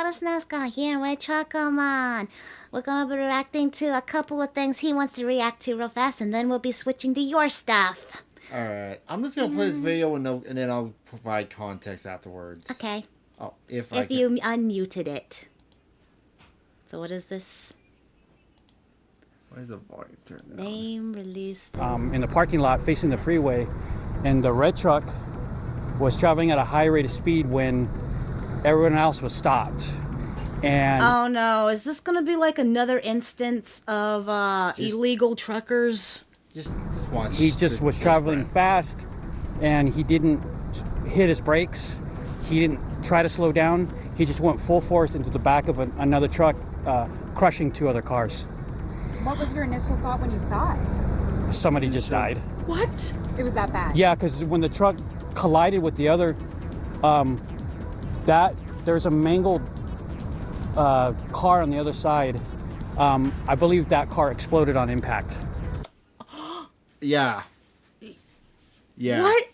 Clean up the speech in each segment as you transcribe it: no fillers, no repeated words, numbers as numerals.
Lotus Nazca here in Red Chocoman. We're gonna be reacting to a couple of things he wants to react to real fast, and then we'll be switching to your stuff. Alright, I'm just gonna play this video and then I'll provide context afterwards. Okay. Oh, if you unmuted it. So what is this? Why is the volume turned down? Name released. In the parking lot facing the freeway, and the red truck was traveling at a high rate of speed when everyone else was stopped. And oh no, is this gonna be like another instance of illegal truckers? Just watch. He just was traveling fast, and he didn't hit his brakes. He didn't try to slow down. He just went full force into the back of another truck, crushing two other cars. What was your initial thought when you saw it? Somebody just died. What? It was that bad? Yeah, because when the truck collided with the other, there's a mangled car on the other side. I believe that car exploded on impact. Yeah. Yeah. What?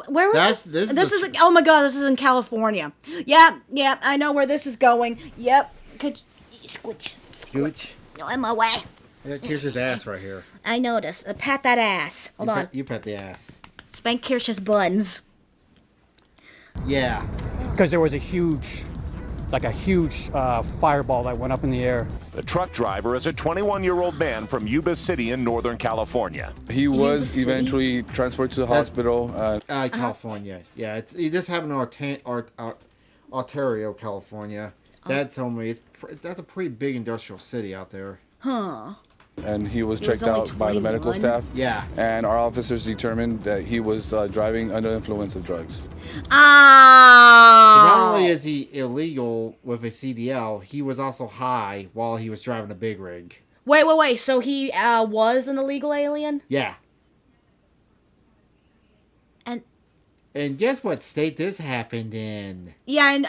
Where was this? This is oh my god, this is in California. Yep, I know where this is going. Yep. Could scooch. Scooch. No, in my way. I got Kirsch's ass right here. I noticed. Pat that ass. Hold on. You pat the ass. Spank Kirsch's buns. Yeah. Because there was a huge fireball that went up in the air. The truck driver is a 21-year-old man from Yuba City in Northern California. He was eventually transported to the hospital. California. Yeah, this happened in Ontario, California. Dad told me that's a pretty big industrial city out there. Huh. And he was checked out by the medical staff. Yeah. And our officers determined that he was driving under influence of drugs. Not only is he illegal with a CDL, he was also high while he was driving a big rig. Wait. So he was an illegal alien? Yeah. And guess what state this happened in? Yeah, and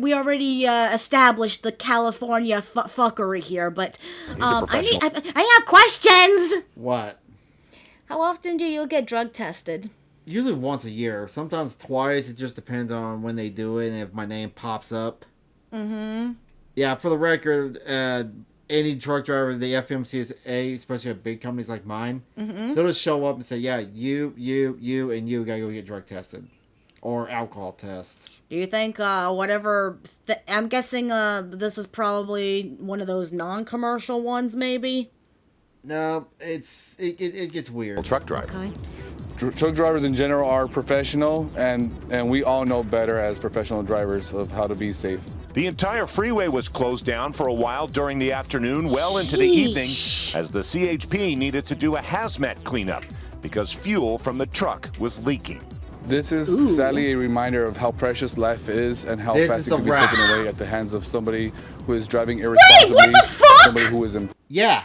we already established the California fuckery here, but I have questions. What? How often do you get drug tested? Usually once a year. Sometimes twice. It just depends on when they do it and if my name pops up. Mm-hmm. Yeah, for the record, any truck driver, the FMCSA, especially at big companies like mine, they'll just show up and say, yeah, you, and you gotta go get drug tested. Or alcohol test. Do you think I'm guessing this is probably one of those non-commercial ones, maybe? No, it gets weird. Truck driver. Okay. Truck drivers in general are professional, and we all know better as professional drivers of how to be safe. The entire freeway was closed down for a while during the afternoon, well into the evening, as the CHP needed to do a hazmat cleanup because fuel from the truck was leaking. This is sadly a reminder of how precious life is and how fast it can be taken away at the hands of somebody who is driving irresponsibly. Wait, what the fuck? Somebody who is in. Yeah.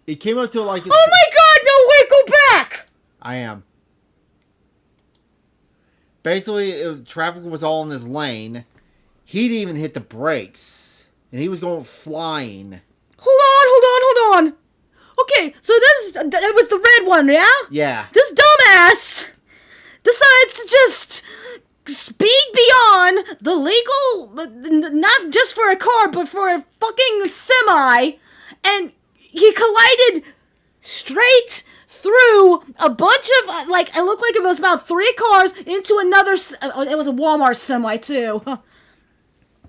It came up to like... Oh my god, no, wait, go back! I am. Basically, traffic was all in his lane. He didn't even hit the brakes. And he was going flying. Hold on. Okay, so that was the red one, yeah? Yeah. This dumbass decides to just speed beyond the legal, not just for a car, but for a fucking semi. And he collided straight through a bunch of, it looked like it was about 3 cars into another, it was a Walmart semi, too.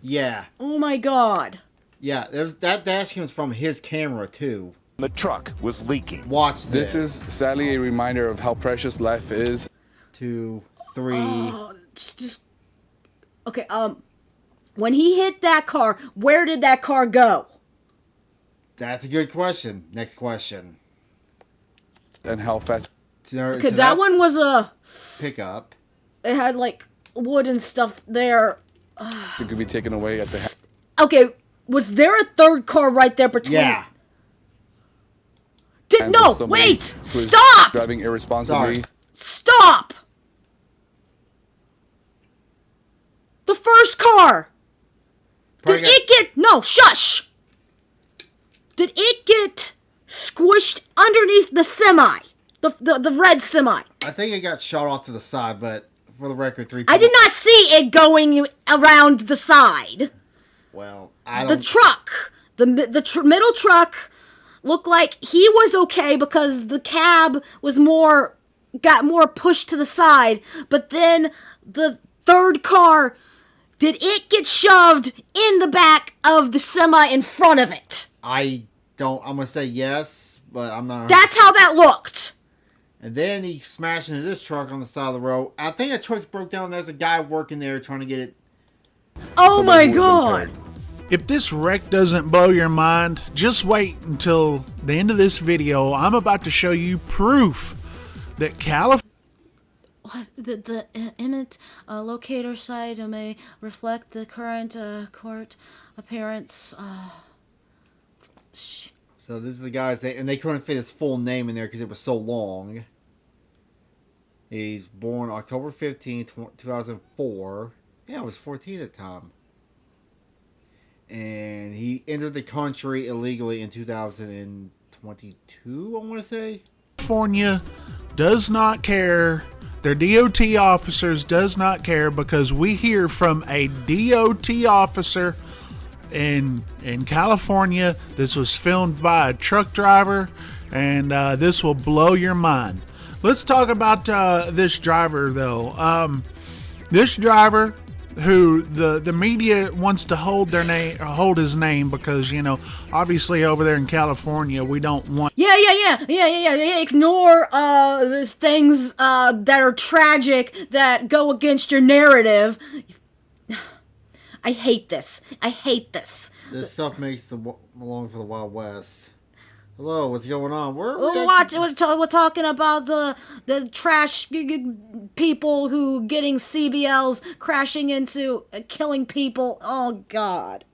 Yeah. Oh my god. Yeah, that dash cam was from his camera, too. The truck was leaking. Watch this. This is sadly a reminder of how precious life is. 2, 3. Okay, when he hit that car, where did that car go? That's a good question. Next question. And how fast. Okay, that one was a pickup. It had wood and stuff there. It could be taken away at the. Okay, was there a third car right there between? Yeah. No, wait! Stop! Driving irresponsibly. Sorry. Stop! The first car! Did it get... No, shush! Did it get squished underneath the semi? The red semi? I think it got shot off to the side, but for the record, 3 I people. did not see it going around the side. Well, I don't. The truck, the middle truck, looked like he was okay because the cab was got more pushed to the side. But then the third car, did it get shoved in the back of the semi in front of it? I'm gonna say yes, but I'm not. That's how that looked. And then he smashed into this truck on the side of the road. I think that truck's broke down. There's a guy working there trying to get it. Oh my god. If this wreck doesn't blow your mind, just wait until the end of this video. I'm about to show you proof that California. What? The image locator site may reflect the current court appearance. So this is the guy's name, and they couldn't fit his full name in there because it was so long. He's born October 15th, 2004. Yeah, I was 14 at the time. And he entered the country illegally in 2022, I want to say. California does not care. Their DOT officers does not care, because we hear from a DOT officer in California. This was filmed by a truck driver, and this will blow your mind. Let's talk about this driver, though. This driver, who the media wants to hold his name, because, you know, obviously over there in California we don't want. Yeah. Ignore the things that are tragic that go against your narrative. I hate this. This stuff makes them belong for the Wild West. Hello, what's going on? We're talking about the trash people who getting CBLs, crashing into, killing people. Oh God,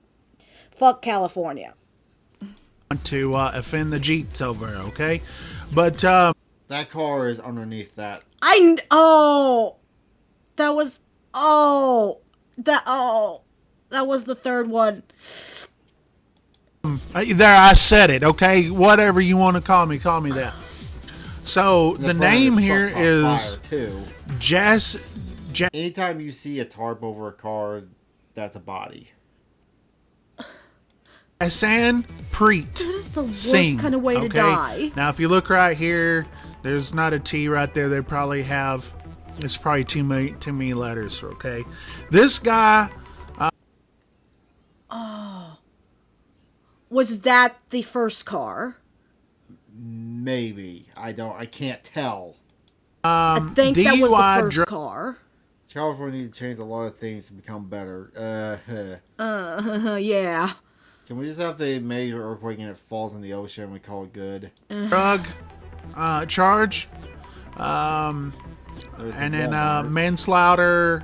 fuck California. To offend the Jeeps over, okay? But that car is underneath that. That was the third one. there, I said it, okay? Whatever you want to call me that. So the name here is Jess. Anytime you see a tarp over a car, that's a body. Hassan Preet. That is the worst Singh, kind of way to die. Now, if you look right here, there's not a T right there. They probably have. It's probably too many letters. Okay, this guy. Was that the first car? Maybe. I can't tell. I think that was the first car. California needs to change a lot of things to become better. Yeah. Can we just have the major earthquake and it falls in the ocean and we call it good? Drug charge. And then manslaughter.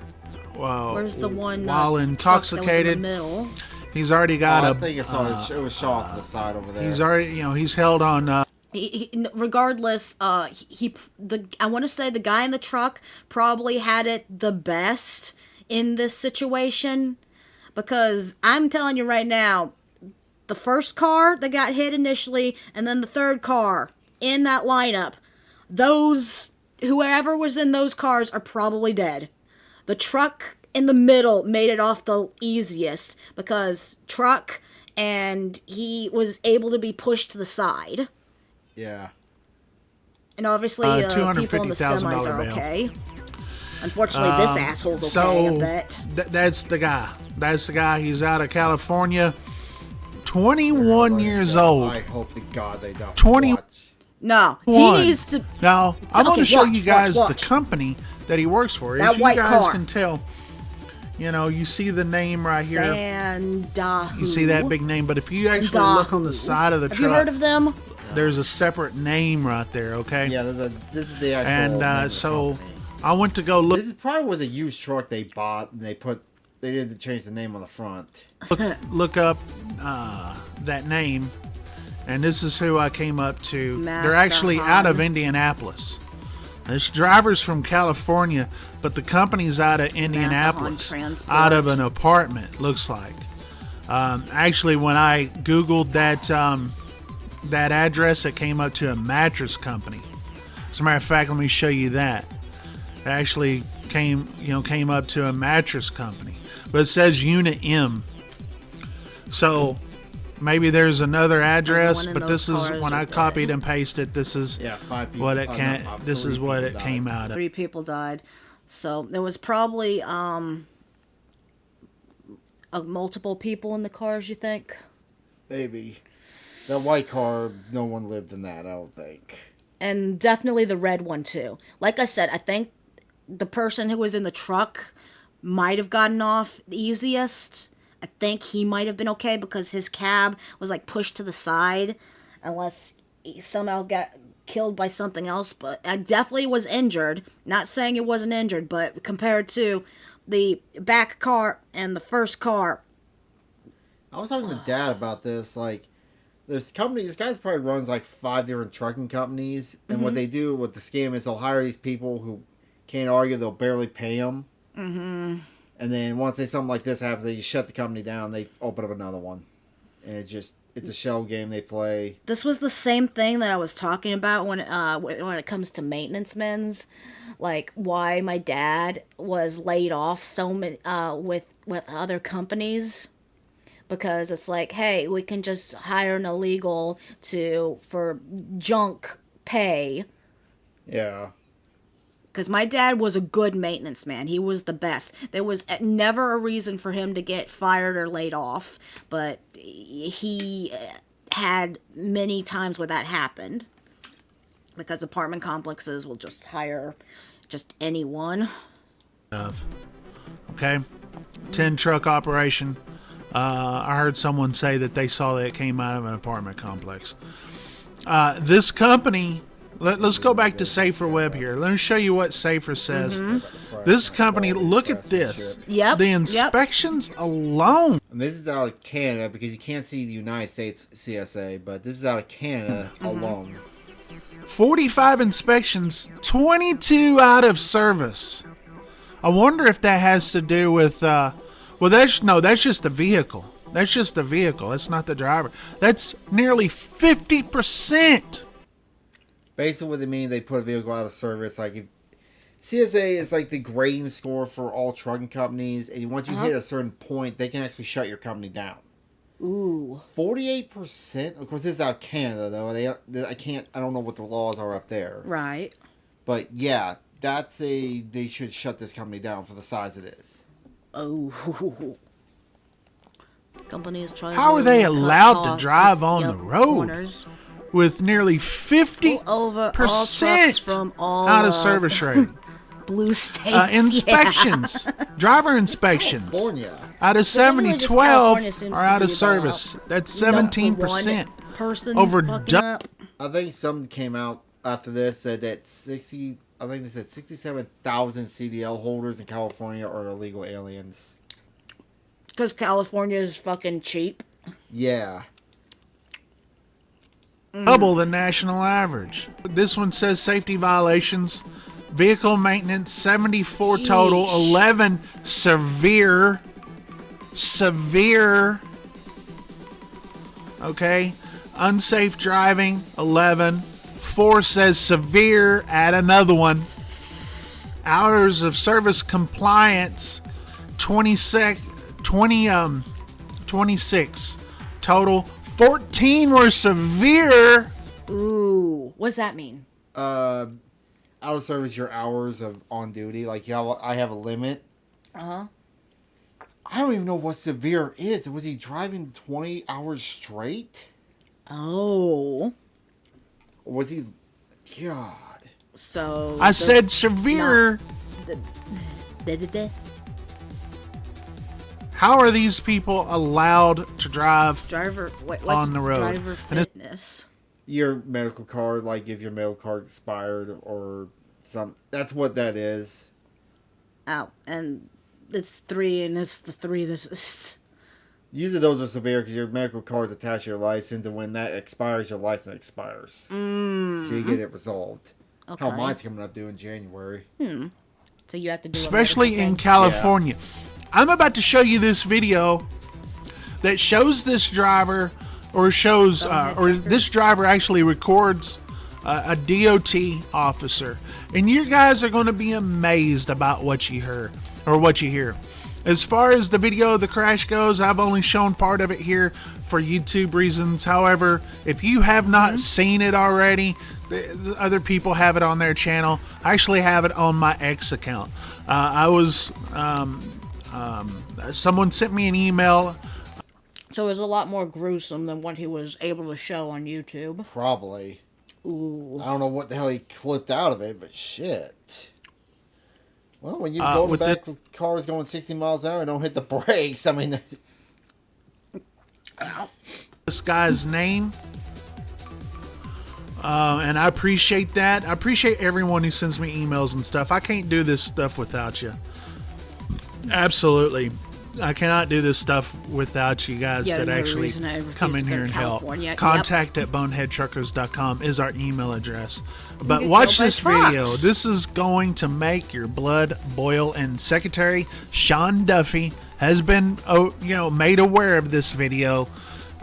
Where's the one while intoxicated? In the middle? He's already got I think it was shot off to the side over there. He's already, he's held on. Regardless, I want to say the guy in the truck probably had it the best in this situation, because I'm telling you right now, the first car that got hit initially, and then the third car in that lineup, whoever was in those cars are probably dead. The truck in the middle made it off the easiest because truck, and he was able to be pushed to the side. Yeah. And obviously, people in the semis are okay. Unfortunately, this asshole's okay, I bet. That's the guy. He's out of California. 21 years old. I hope to God they don't 20. watch. No, he needs to. Now, I'm going to show you guys the company that he works for. That As white you guys car. can tell, you see the name right here. Sandahu. You see that big name, but if you actually look on the side of the truck, have you heard of them? There's a separate name right there, okay? Yeah, this is the actual name And of so the company. I went to go look. This probably was a used truck they bought, and they didn't change the name on the front. Look up that name, and this is who I came up to. Matt They're actually Dahan. out of Indianapolis. This driver's from California, but the company's out of Indianapolis, Transport. out of an apartment, looks like. Actually, when I Googled that address, it came up to a mattress company. As a matter of fact, let me show you that. Actually, came up to a mattress company, but it says Unit M. So maybe there's another address, but this is when I copied and pasted. This is 5 people. what it can. This is what it came out of. 3 people died. So there was probably multiple people in the cars. You think? Maybe. The white car, no one lived in that, I don't think. And definitely the red one too. Like I said, I think the person who was in the truck might have gotten off the easiest. I think he might have been okay because his cab was like pushed to the side, unless he somehow got killed by something else. But I definitely was injured. Not saying it wasn't injured, but compared to the back car and the first car. I was talking to Dad about this, like, this guy's probably runs like 5 different trucking companies, and what they do with the scam is they'll hire these people who can't argue, they'll barely pay them, and then once something like this happens, they just shut the company down, they open up another one, and it's a shell game they play. This was the same thing that I was talking about when it comes to maintenance men's, like why my dad was laid off so many with other companies. Because it's like, hey, we can just hire an illegal for junk pay. Yeah. Because my dad was a good maintenance man. He was the best. There was never a reason for him to get fired or laid off. But he had many times where that happened. Because apartment complexes will just hire just anyone. Okay. 10 truck operation. I heard someone say that they saw that it came out of an apartment complex. This company, let's go back to Safer Web here. Let me show you what Safer says. This company, look at this. Yep. The inspections alone. And this is out of Canada because you can't see the United States CSA, but this is out of Canada alone. 45 inspections, 22 out of service. I wonder if that has to do with... Well, that's just the vehicle. That's just the vehicle. That's not the driver. That's nearly 50%. Basically, what they mean, they put a vehicle out of service. Like, if CSA is like the grading score for all trucking companies, and once you hit a certain point, they can actually shut your company down. Ooh. 48%. Of course, this is out of Canada, though. I don't know what the laws are up there. Right. But yeah, they should shut this company down for the size it is. Oh. Company is trying. How are they allowed to drive on the road with nearly 50% out of service rate? Blue states. Inspections. Driver inspections. California. Out of 70, 12 are out of service. That's 17%. Person over up. I think some came out after this said that 67,000 CDL holders in California are illegal aliens. Because California is fucking cheap. Yeah. Double the national average. This one says safety violations. Vehicle maintenance, 74 total. 11 severe. Okay. Unsafe driving, 11. 4 says severe, add another one. Hours of service compliance, 26. Total. 14 were severe. Ooh, what does that mean? Out of service, your hours of on duty. Like, I have a limit. Uh-huh. I don't even know what severe is. Was he driving 20 hours straight? Oh. Or was he... God. So... I said severe. How are these people allowed to drive on the road? Driver fitness. Your medical card, like if your medical card expired or some... That's what that is. Oh, and it's 3, and it's the 3 this is... Usually those are severe because your medical card's attached to your license, and when that expires, your license expires. So you get it resolved. Okay. How mine's coming up due in January. So you have to do especially in California. Yeah. I'm about to show you this video that shows this driver, or shows, or this driver actually records a DOT officer, and you guys are going to be amazed about what you hear or what you hear. As far as the video of the crash goes, I've only shown part of it here for YouTube reasons. However, if you have not seen it already, the other people have it on their channel. I actually have it on my X account. Someone sent me an email. So it was a lot more gruesome than what he was able to show on YouTube. Probably. Ooh. I don't know what the hell he clipped out of it, but shit. Well, when you go in the back of cars going 60 miles an hour and don't hit the brakes, I mean... This guy's name. And I appreciate that. I appreciate everyone who sends me emails and stuff. I can't do this stuff without you. Absolutely. I cannot do this stuff without you guys that actually come in here and help. Contact at boneheadtruckers.com is our email address. But watch this video. This is going to make your blood boil. And Secretary Sean Duffy has been, made aware of this video.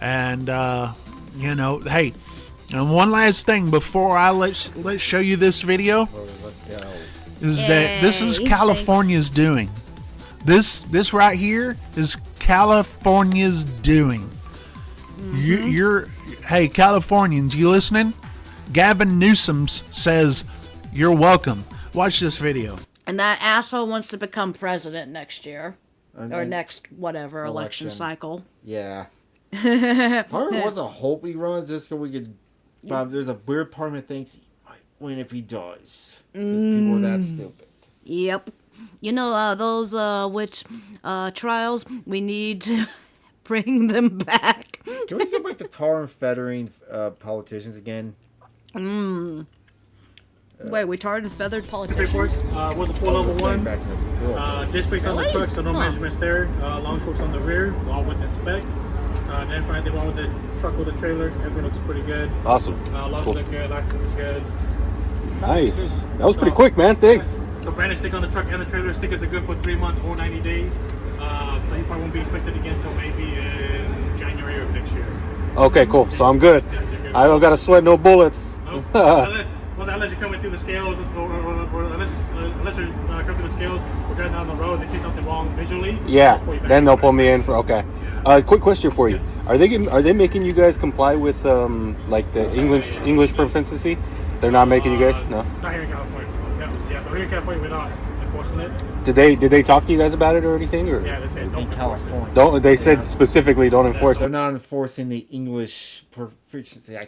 And, hey, and one last thing before I let's show you this video is that this is California's doing. This right here is California's doing. Hey, Californians, you listening? Gavin Newsom says you're welcome. Watch this video. And that asshole wants to become president next year. Or next whatever election cycle. Yeah. Part of it was a hope he runs just so we could... There's a weird part of me that thinks he might win if he does. People are that stupid. Yep. You know, those witch trials, we need to bring them back. Can we get back to tar and feathering politicians again? Wait, we tarred and feathered politicians? Was a full level 1. Districts on the truck, so no measurements there. Long strokes on the rear, all within spec. Then finally one with the truck with the trailer. Everything looks pretty good. Awesome. Lots look good, license is good. Nice. That was pretty quick, man. Thanks. The branded stick on the truck and the trailer stickers are good for 3 months or 90 days. So you probably won't be expected again until maybe in January of next year. Okay, cool. So I'm good. Yeah, I don't got to sweat no bullets. Nope. Unless you're coming through the scales, or unless you're coming through the scales, we're driving down the road, they see something wrong visually. Yeah, then they'll pull me in for, okay. Quick question for you. Are they making you guys comply with like the English proficiency? They're not making you guys? No. Not here in California. Yeah, so here in California we're not enforcing it. Did they talk to you guys about it or anything? Or? Yeah, they said in California. Don't they said specifically don't enforce it? They're not enforcing the English proficiency. I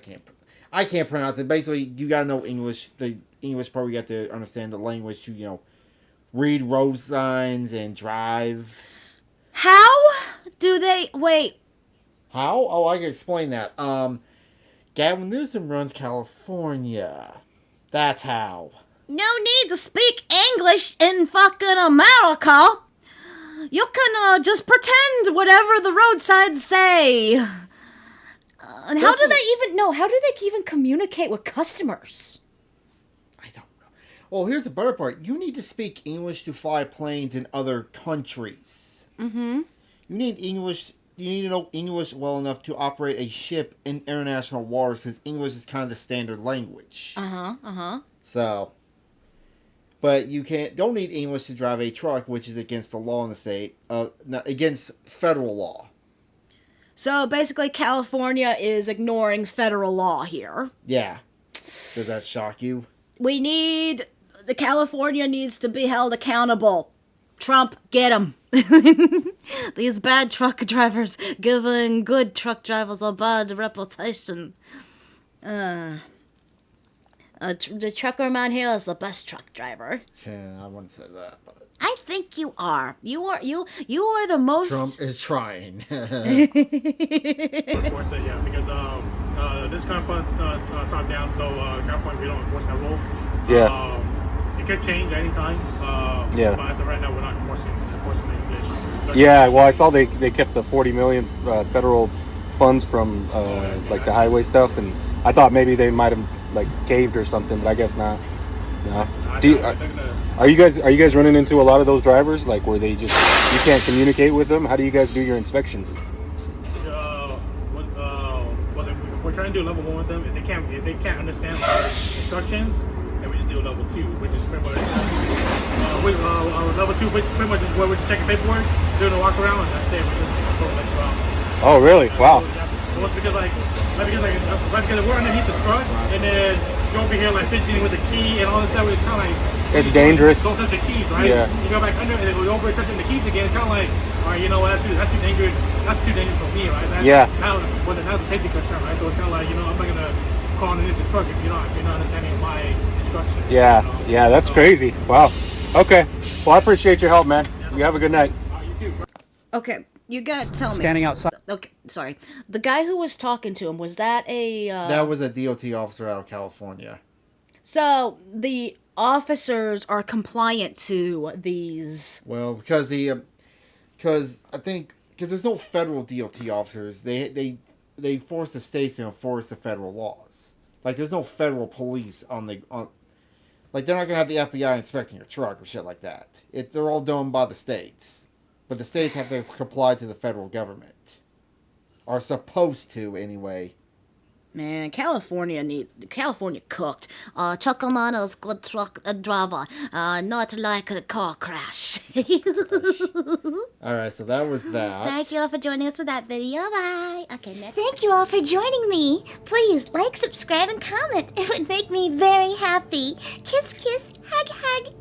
can't pronounce it. Basically, you gotta know English. The English part, you got to understand the language to read road signs and drive. How do they wait? How? Oh, I can explain that. Gavin Newsom runs California. That's how. No need to speak English in fucking America. You can just pretend whatever the roadsides say. And how do they even communicate with customers? I don't know. Well, here's the better part. You need to speak English to fly planes in other countries. Mm-hmm. You need to know English well enough to operate a ship in international waters because English is kind of the standard language. So, but you don't need English to drive a truck, which is against the law in the state, against federal law. So basically, California is ignoring federal law here. Yeah. Does that shock you? California needs to be held accountable. Trump, get them. These bad truck drivers giving good truck drivers a bad reputation. The trucker man here is the best truck driver. Yeah, I wouldn't say that, but I think you are. You are the most. Trump is trying. Of course, yeah, because this kind of top down, so California we don't enforce that rule. Yeah. It could change anytime. Yeah. But as of right now, we're not enforcing the English. Yeah. Well, I saw they kept the $40 million federal funds from like the highway stuff, and I thought maybe they might have like caved or something, but I guess not. No. Are you guys running into a lot of those drivers like where they just you can't communicate with them? How do you guys do your inspections? Was it we're trying to do level 1 with them. If they can't understand our instructions, then we just do level 2, which is pretty much our level 2, which is pretty much just where we're just checking paperwork, doing a walk around, and that's it. We're just supposed to let you out. Oh, really? Wow. Because we're underneath the truck, and then you over here like fidgeting with the key and all this stuff. It's kind of like it's dangerous. Don't touch the keys, right? Yeah. You go back under, and then we over touching the keys again. It's kind of like, all right, you know what? That's too dangerous. That's too dangerous for me, right? Now the safety concern, right? So it's kind of like, you know, I'm not gonna call underneath the truck if you're not understanding my instructions. Yeah, you know? yeah, that's crazy. Wow. Okay. Well, I appreciate your help, man. You have a good night. You too, bro. Okay, you gotta tell me. Standing outside. Okay, sorry. The guy who was talking to him, was that a... That was a DOT officer out of California. So, the officers are compliant to these... Well, because there's no federal DOT officers. They force the states to enforce the federal laws. Like, there's no federal police like, they're not gonna have the FBI inspecting your truck or shit like that. They're all done by the states. But the states have to comply to the federal government. Are supposed to, anyway. Man, California cooked. Chocomano's good truck driver. Not like a car crash. Alright, so that was that. Thank you all for joining us for that video. Bye. Okay, next. Thank you all for joining me. Please like, subscribe, and comment. It would make me very happy. Kiss, kiss, hug, hug.